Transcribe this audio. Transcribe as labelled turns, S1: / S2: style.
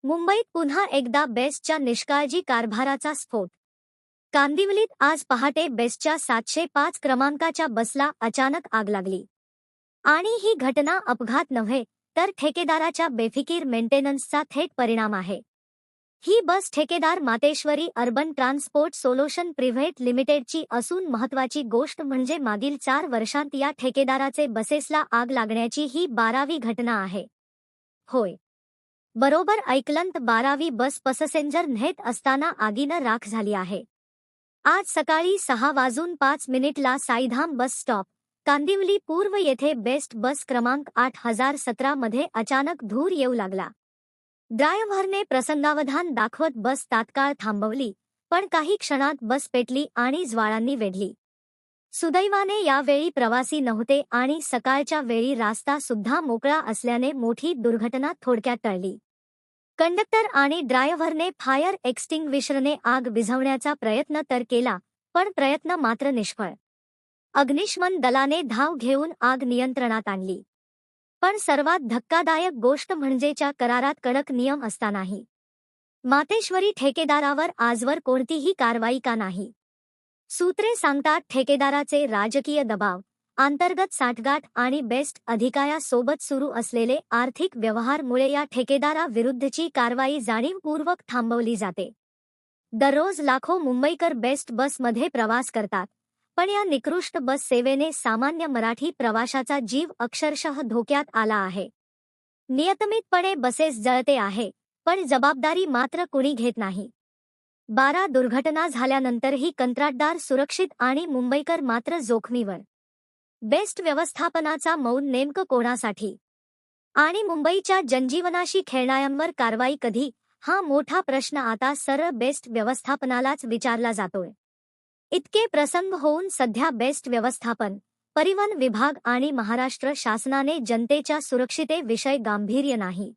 S1: मुंबईत पुन्हा एकदा बेस्टच्या निष्काळजी कारभाराचा स्फोट. कांदिवलीत आज पहाटे बेस्टच्या 705 क्रमांकाच्या बसला अचानक आग लागली. आणि ही घटना अपघात नव्हे, तर ठेकेदाराच्या बेफिकीर मेंटेनन्सचा थेट परिणाम आहे. ही बस ठेकेदार Mateshwari urban transport solution private लिमिटेडची असून महत्त्वाची गोष्ट म्हणजे मागील 4 वर्षांत या ठेकेदाराचे बसेसला आग लागण्याची ही 12वी घटना आहे. होय, बरोबर ऐकलंत, 12वी बस पॅसेंजर नेत असताना आगीनं राख झाली आहे. आज सकाळी 6:05 साईधाम बस स्टॉप, कांदिवली पूर्व येथे बेस्ट बस क्रमांक 8017 मध्ये अचानक धूर येऊ लागला. ड्रायव्हरने प्रसंगावधान दाखवत बस तात्काळ थांबवली, पण काही क्षणात बस पेटली आणि ज्वाळांनी वेढली. सुदैवाने यावेळी प्रवासी नव्हते आणि सकाळच्या वेळी रास्ता सुद्धा मोकळा असल्याने मोठी दुर्घटना थोडक्यात टळली. कंडक्टर आणि ड्रायव्हरने फायर एक्स्टिंग्विशरने आग विझवण्याचा प्रयत्न तर केला, पण प्रयत्न मात्र निष्फळ. अग्निशमन दलाने धाव घेऊन आग नियंत्रणात आणली. पण सर्वात धक्कादायक गोष्ट म्हणजे च्या करारात कडक नियम असतानाही मातेश्वरी ठेकेदारावर आजवर कोणतीही कारवाई का नाही. सूत्रे सांगतात, ठेकेदाराचे राजकीय दबाव, अंतर्गत साठगाठ आणि बेस्ट अधिकाऱ्यासोबत सुरू असलेले आर्थिक व्यवहारमुळे या ठेकेदाराविरुद्धची कारवाई जाणीवपूर्वक थांबवली जाते. दररोज लाखो मुंबईकर बेस्ट बसमध्ये प्रवास करतात, पण या निकृष्ट बस सेवेने सामान्य मराठी प्रवाशाचा जीव अक्षरशः धोक्यात आला आहे. नियतमितपणे बसेस जळते आहे, पण जबाबदारी मात्र कुणी घेत नाही. 12 दुर्घटना झाल्यानंतरही कंत्राटदार सुरक्षित आणि मुंबईकर मात्र जोखमीवर. बेस्ट व्यवस्थापनाचा मौन नेमकं कोणासाठी? आणि मुंबईच्या जनजीवनाशी खेळणाऱ्यांवर कारवाई कधी, हा मोठा प्रश्न आता सरळ बेस्ट व्यवस्थापनालाच विचारला जातोय. इतके प्रसंग होऊन सध्या बेस्ट व्यवस्थापन, परिवहन विभाग आणि महाराष्ट्र शासनाने जनतेच्या सुरक्षितेविषयी गांभीर्य नाही.